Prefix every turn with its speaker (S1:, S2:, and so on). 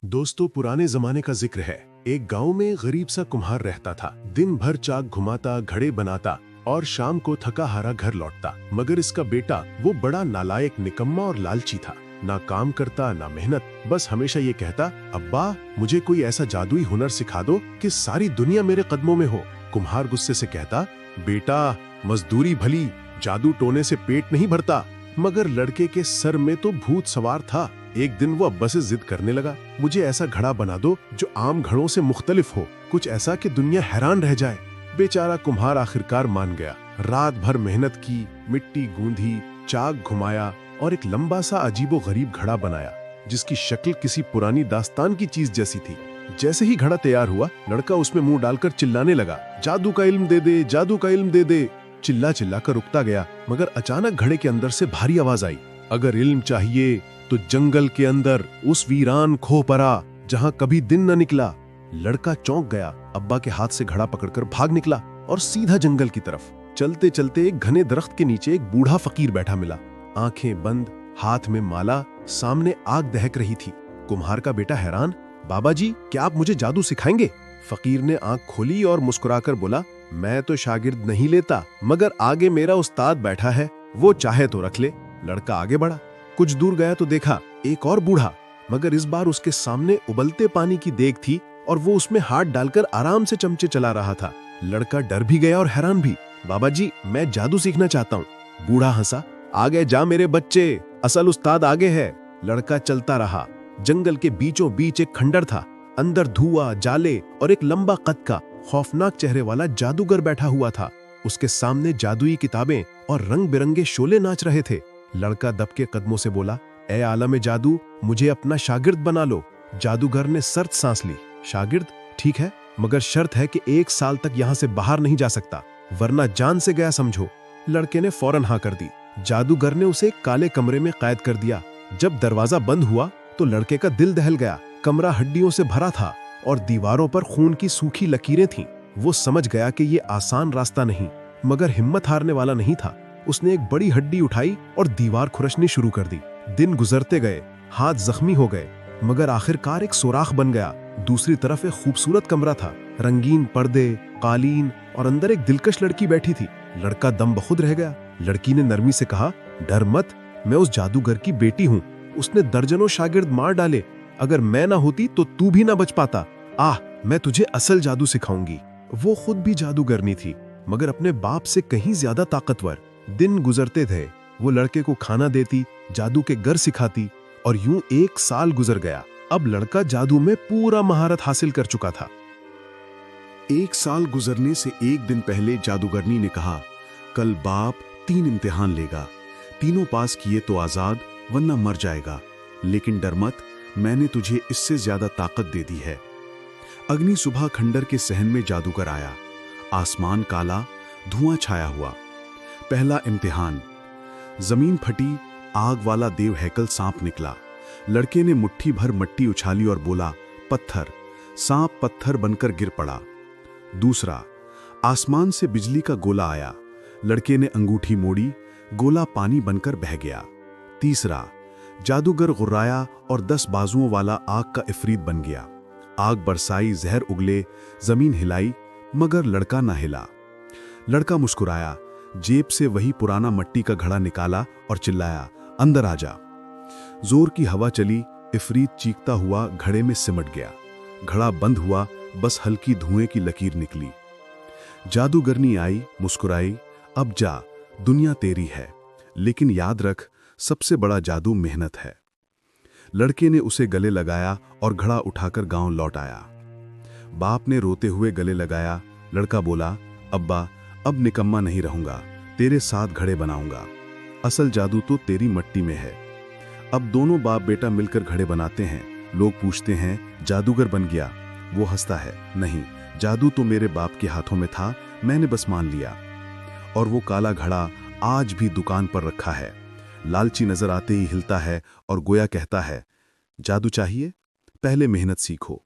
S1: दोस्तों, पुराने जमाने का जिक्र है। एक गांव में गरीब सा कुम्हार रहता था। दिन भर चाक घुमाता, घड़े बनाता और शाम को थका हारा घर लौटता। मगर इसका बेटा वो बड़ा नालायक, निकम्मा और लालची था। ना काम करता ना मेहनत, बस हमेशा ये कहता, अब्बा मुझे कोई ऐसा जादुई हुनर सिखा दो कि सारी दुनिया मेरे कदमों में हो। कुम्हार गुस्से से कहता, बेटा मजदूरी भली, जादू टोने से पेट नहीं भरता। मगर लड़के के सर में तो भूत सवार था। एक दिन वो अब्बा से जिद करने लगा, मुझे ऐसा घड़ा बना दो जो आम घड़ों से मुख्तलिफ हो, कुछ ऐसा कि दुनिया हैरान रह जाए। बेचारा कुम्हार आखिरकार मान गया। रात भर मेहनत की, मिट्टी गूंधी, चाक घुमाया और एक लंबा सा अजीबो गरीब घड़ा बनाया जिसकी शक्ल किसी पुरानी दास्तान की चीज जैसी थी। जैसे ही घड़ा तैयार हुआ, लड़का उसमें मुंह डालकर चिल्लाने लगा, जादू का इल्म दे दे, जादू का इल्म दे दे। चिल्ला चिल्ला कर रुकता गया, मगर अचानक घड़े के अंदर से भारी आवाज आई, अगर इल्म चाहिए तो जंगल के अंदर उस वीरान खो परा जहां कभी दिन न निकला। लड़का चौंक गया, अब्बा के हाथ से घड़ा पकड़कर भाग निकला और सीधा जंगल की तरफ। चलते चलते एक घने दरख्त के नीचे एक बूढ़ा फकीर बैठा मिला, आंखें बंद, हाथ में माला, सामने आग दहक रही थी। कुम्हार का बेटा हैरान, बाबा जी क्या आप मुझे जादू सिखाएंगे? फकीर ने आंख खोली और मुस्कुराकर बोला, मैं तो शागिर्द नहीं लेता, मगर आगे मेरा उस्ताद बैठा है, वो चाहे तो रख ले। लड़का आगे बढ़ा, कुछ दूर गया तो देखा एक और बूढ़ा, मगर इस बार उसके सामने उबलते पानी की देग थी और वो उसमें हाथ डालकर आराम से चमचे चला रहा था। लड़का डर भी गया और हैरान भी। बाबा जी मैं जादू सीखना चाहता हूँ। बूढ़ा हंसा, आगे जा मेरे बच्चे, असल उस्ताद आगे है। लड़का चलता रहा। जंगल के बीचों बीच एक खंडर था, अंदर धुआं, जाले और एक लंबा कद का खौफनाक चेहरे वाला जादूगर बैठा हुआ था। उसके सामने जादुई किताबें और रंग बिरंगे शोले नाच रहे थे। लड़का दबके कदमों से बोला, ए आलम जादू, मुझे अपना शागिर्द बना लो। जादूगर ने शर्त सांस ली, शागिर्द ठीक है, मगर शर्त है कि 1 साल तक यहाँ से बाहर नहीं जा सकता, वरना जान से गया समझो। लड़के ने फौरन हाँ कर दी। जादूगर ने उसे एक काले कमरे में कैद कर दिया। जब दरवाजा बंद हुआ तो लड़के का दिल दहल गया। कमरा हड्डियों से भरा था और दीवारों पर खून की सूखी लकीरें थीं। वो समझ गया कि ये आसान रास्ता नहीं, मगर हिम्मत हारने वाला नहीं था। उसने एक बड़ी हड्डी उठाई और दीवार खुरचनी शुरू कर दी। दिन गुजरते गए, हाथ जख्मी हो गए, मगर आखिरकार एक सुराख बन गया। दूसरी तरफ एक खूबसूरत कमरा था, रंगीन पर्दे, कालीन और अंदर एक दिलकश लड़की बैठी थी। लड़का दम बखुद रह गया। लड़की ने नरमी से कहा, डर मत, मैं उस जादूगर की बेटी हूँ। उसने दर्जनों शागिर्द मार डाले, अगर मैं ना होती तो तू भी ना बच पाता। आह, मैं तुझे असल जादू सिखाऊंगी। वो खुद भी जादूगरनी थी, मगर अपने बाप से कहीं ज्यादा ताकतवर। दिन गुजरते थे, वो लड़के को खाना देती, जादू के गर सिखाती और यूं 1 साल गुजर गया। अब लड़का जादू में पूरा महारत हासिल कर चुका था।
S2: 1 साल गुजरने से एक दिन पहले जादूगरनी ने कहा, कल बाप 3 इम्तिहान लेगा, तीनों पास किए तो आजाद, वरना मर जाएगा। लेकिन डर मत, मैंने तुझे इससे ज्यादा ताकत दे दी है। अगली सुबह खंडर के सहन में जादूगर आया। आसमान काला, धुआं छाया हुआ। पहला इम्तिहान। जमीन फटी, आग वाला देव हैकल सांप निकला। लड़के ने मुट्ठी भर मट्टी उछाली और बोला, पत्थर। सांप पत्थर बनकर गिर पड़ा। दूसरा, आसमान से बिजली का गोला आया। लड़के ने अंगूठी मोड़ी, गोला पानी बनकर बह गया। तीसरा, जादूगर गुर्राया और 10 बाजुओं वाला आग का इफरीत बन गया। आग बरसाई, जहर उगले, जमीन हिलाई, मगर लड़का ना हिला। लड़का मुस्कुराया, जेब से वही पुराना मट्टी का घड़ा निकाला और चिल्लाया, अंदर आ जा। जोर की हवा चली, इफरीत चीखता हुआ घड़े में सिमट गया। घड़ा बंद हुआ, बस हल्की धुएं की लकीर निकली। जादूगरनी आई, मुस्कुराई, अब जा, दुनिया तेरी है, लेकिन याद रख, सबसे बड़ा जादू मेहनत है। लड़के ने उसे गले लगाया और घड़ा उठाकर गांव लौट आया। बाप ने रोते हुए गले लगाया। लड़का बोला, अब्बा अब निकम्मा नहीं रहूंगा, तेरे साथ घड़े बनाऊंगा। असल जादू तो तेरी मट्टी में है। अब दोनों बाप बेटा मिलकर घड़े बनाते हैं। लोग पूछते हैं, जादूगर बन गया? वो हंसता है, नहीं, जादू तो मेरे बाप के हाथों में था, मैंने बस मान लिया। और वो काला घड़ा आज भी दुकान पर रखा है। लालची नजर आते ही हिलता है और गोया कहता है, जादू चाहिए? पहले मेहनत सीखो।